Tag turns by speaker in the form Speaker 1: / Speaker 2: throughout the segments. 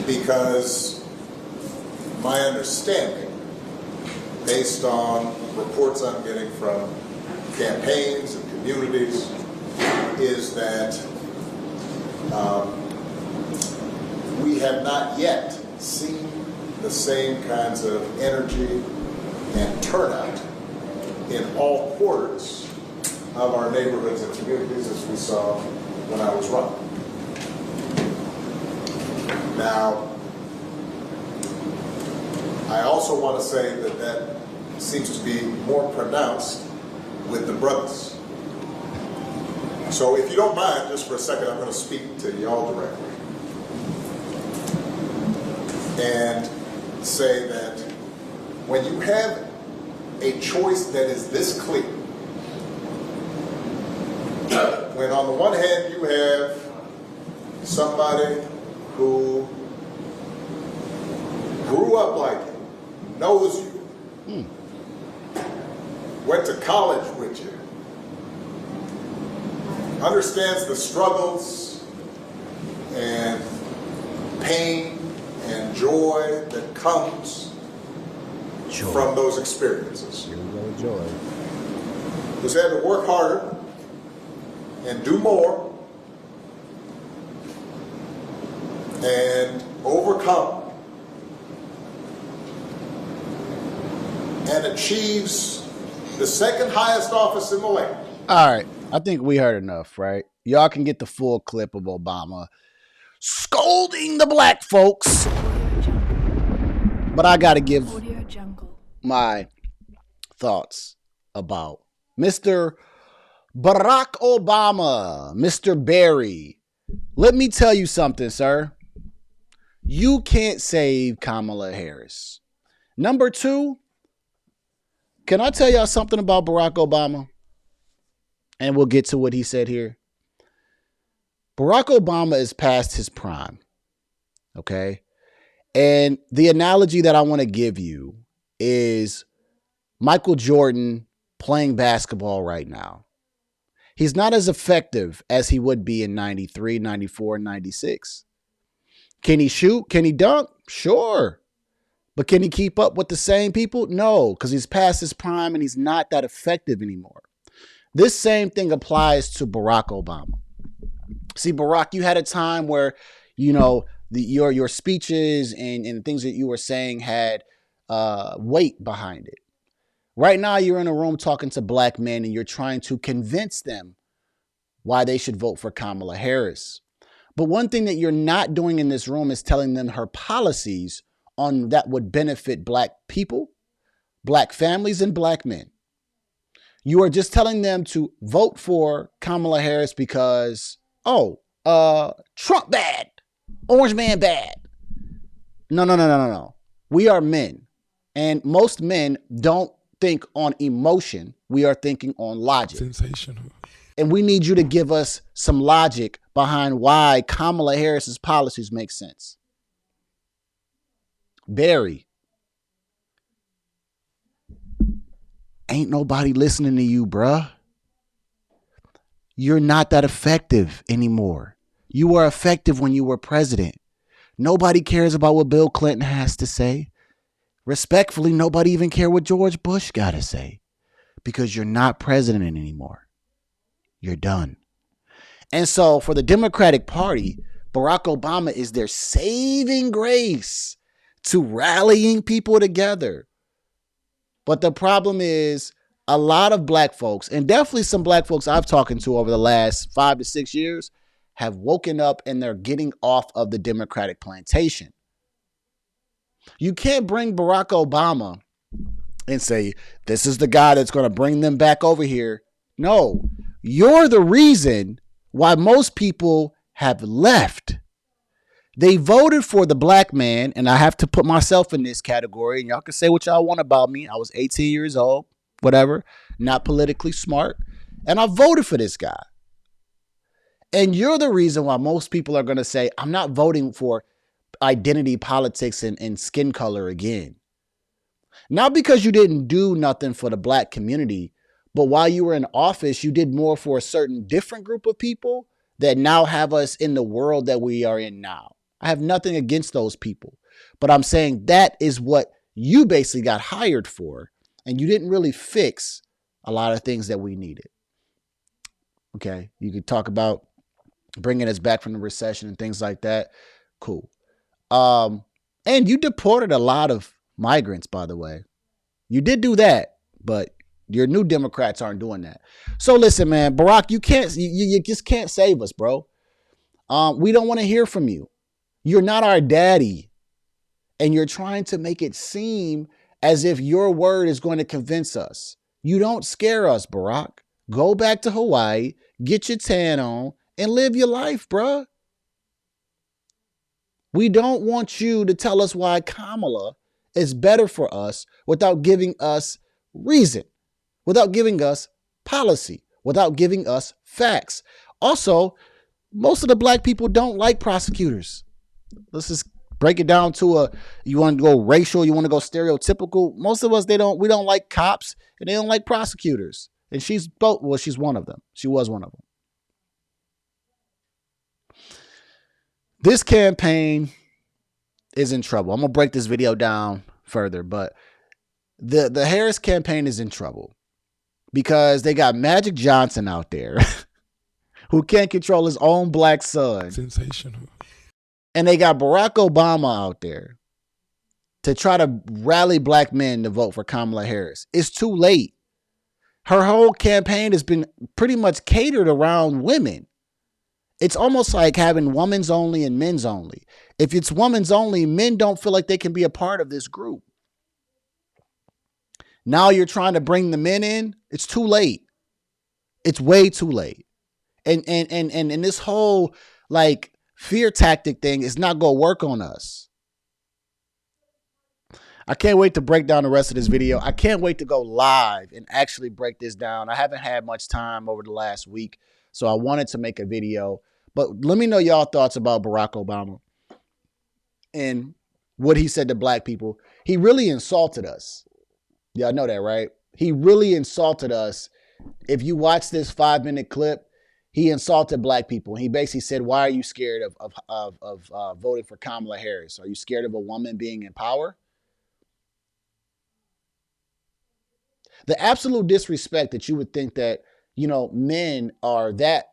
Speaker 1: because my understanding, based on reports I'm getting from campaigns and communities, is that we have not yet seen the same kinds of energy and turnout in all quarters of our neighborhoods and communities as we saw when I was running. Now, I also want to say that that seems to be more pronounced with the brothers. So if you don't mind, just for a second, I'm going to speak to y'all directly and say that when you have a choice that is this clear, when on the one hand you have somebody who grew up like you, knows you, went to college with you, understands the struggles and pain and joy that comes from those experiences.
Speaker 2: Here we go, joy.
Speaker 1: Who's had to work harder and do more and overcome and achieves the second highest office in the land.
Speaker 2: All right. I think we heard enough, right? Y'all can get the full clip of Obama scolding the black folks. But I got to give my thoughts about Mr. Barack Obama, Mr. Barry. Let me tell you something, sir. You can't save Kamala Harris. Number two, can I tell y'all something about Barack Obama? And we'll get to what he said here. Barack Obama is past his prime. Okay? And the analogy that I want to give you is Michael Jordan playing basketball right now. He's not as effective as he would be in 93, 94, 96. Can he shoot? Can he dunk? Sure. But can he keep up with the same people? No, because he's past his prime and he's not that effective anymore. This same thing applies to Barack Obama. See, Barack, you had a time where, you know, your speeches and things that you were saying had weight behind it. Right now, you're in a room talking to black men and you're trying to convince them why they should vote for Kamala Harris. But one thing that you're not doing in this room is telling them her policies on that would benefit black people, black families, and black men. You are just telling them to vote for Kamala Harris because, Trump bad, Orange Man bad. No. We are men. And most men don't think on emotion. We are thinking on logic.
Speaker 3: Sensational.
Speaker 2: And we need you to give us some logic behind why Kamala Harris's policies make sense. Barry, ain't nobody listening to you, bruh. You're not that effective anymore. You were effective when you were president. Nobody cares about what Bill Clinton has to say. Respectfully, nobody even cares what George Bush got to say because you're not president anymore. You're done. And so for the Democratic Party, Barack Obama is their saving grace to rallying people together. But the problem is a lot of black folks, and definitely some black folks I've talked to over the last 5 to 6 years, have woken up and they're getting off of the Democratic plantation. You can't bring Barack Obama and say, this is the guy that's going to bring them back over here. No, you're the reason why most people have left. They voted for the black man, and I have to put myself in this category, and y'all can say what y'all want about me. I was 18 years old, whatever, not politically smart, and I voted for this guy. And you're the reason why most people are going to say, I'm not voting for identity politics and skin color again. Not because you didn't do nothing for the black community, but while you were in office, you did more for a certain different group of people that now have us in the world that we are in now. I have nothing against those people. But I'm saying that is what you basically got hired for. And you didn't really fix a lot of things that we needed. Okay. You could talk about bringing us back from the recession and things like that. Cool. And you deported a lot of migrants, by the way. You did do that, but your new Democrats aren't doing that. So listen, man, Barack, you just can't save us, bro. We don't want to hear from you. You're not our daddy. And you're trying to make it seem as if your word is going to convince us. You don't scare us, Barack. Go back to Hawaii, get your tan on, and live your life, bruh. We don't want you to tell us why Kamala is better for us without giving us reason, without giving us policy, without giving us facts. Also, most of the black people don't like prosecutors. Let's just break it down to you want to go racial, you want to go stereotypical. Most of us, we don't like cops and they don't like prosecutors. And she's both. Well, she's one of them. She was one of them. This campaign is in trouble. I'm going to break this video down further, but the Harris campaign is in trouble because they got Magic Johnson out there who can't control his own black son.
Speaker 3: Sensational.
Speaker 2: And they got Barack Obama out there to try to rally black men to vote for Kamala Harris. It's too late. Her whole campaign has been pretty much catered around women. It's almost like having women's only and men's only. If it's women's only, men don't feel like they can be a part of this group. Now you're trying to bring the men in. It's too late. It's way too late. And this whole like fear tactic thing is not going to work on us. I can't wait to break down the rest of this video. I can't wait to go live and actually break this down. I haven't had much time over the last week, so I wanted to make a video. But let me know y'all thoughts about Barack Obama and what he said to black people. He really insulted us. Y'all know that, right? He really insulted us. If you watch this 5-minute clip, he insulted black people. He basically said, why are you scared of voting for Kamala Harris? Are you scared of a woman being in power? The absolute disrespect that you would think that, men are that,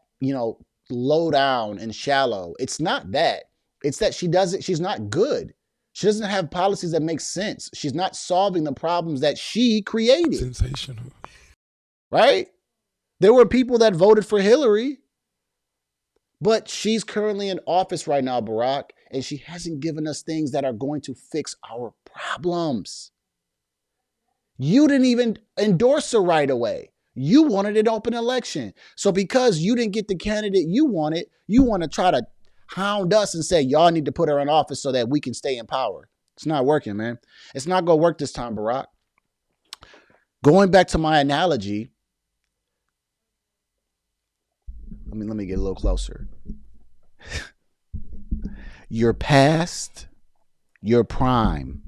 Speaker 2: low down and shallow. It's not that. It's that she's not good. She doesn't have policies that make sense. She's not solving the problems that she created.
Speaker 3: Sensational.
Speaker 2: Right? There were people that voted for Hillary, but she's currently in office right now, Barack, and she hasn't given us things that are going to fix our problems. You didn't even endorse her right away. You wanted an open election. So because you didn't get the candidate you wanted, you want to try to hound us and say, y'all need to put her in office so that we can stay in power. It's not working, man. It's not going to work this time, Barack. Going back to my analogy, let me get a little closer. Your past, your prime,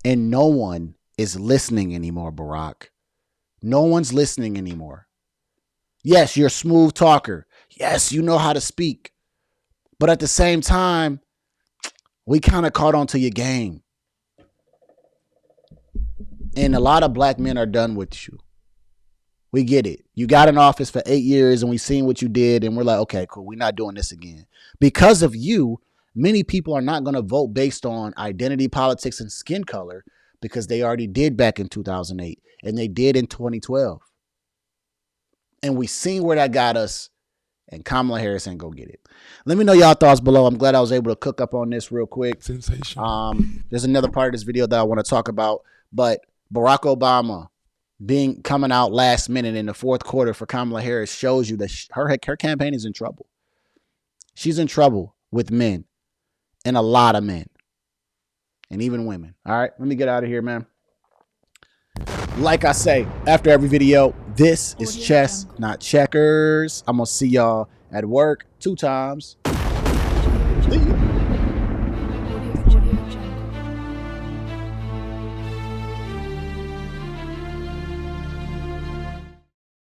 Speaker 2: and no one is listening anymore, Barack. No one's listening anymore. Yes, you're a smooth talker. Yes, you know how to speak. But at the same time, we kind of caught on to your game. And a lot of black men are done with you. We get it. You got in office for 8 years and we seen what you did and we're like, okay, cool. We're not doing this again. Because of you, many people are not going to vote based on identity politics and skin color because they already did back in 2008 and they did in 2012. And we seen where that got us and Kamala Harris ain't go get it. Let me know y'all thoughts below. I'm glad I was able to cook up on this real quick.
Speaker 3: Sensational.
Speaker 2: There's another part of this video that I want to talk about, but Barack Obama coming out last minute in the fourth quarter for Kamala Harris shows you that her campaign is in trouble. She's in trouble with men and a lot of men and even women. All right, let me get out of here, man. Like I say, after every video, this is chess, not checkers. I'm going to see y'all at work 2 times. See you.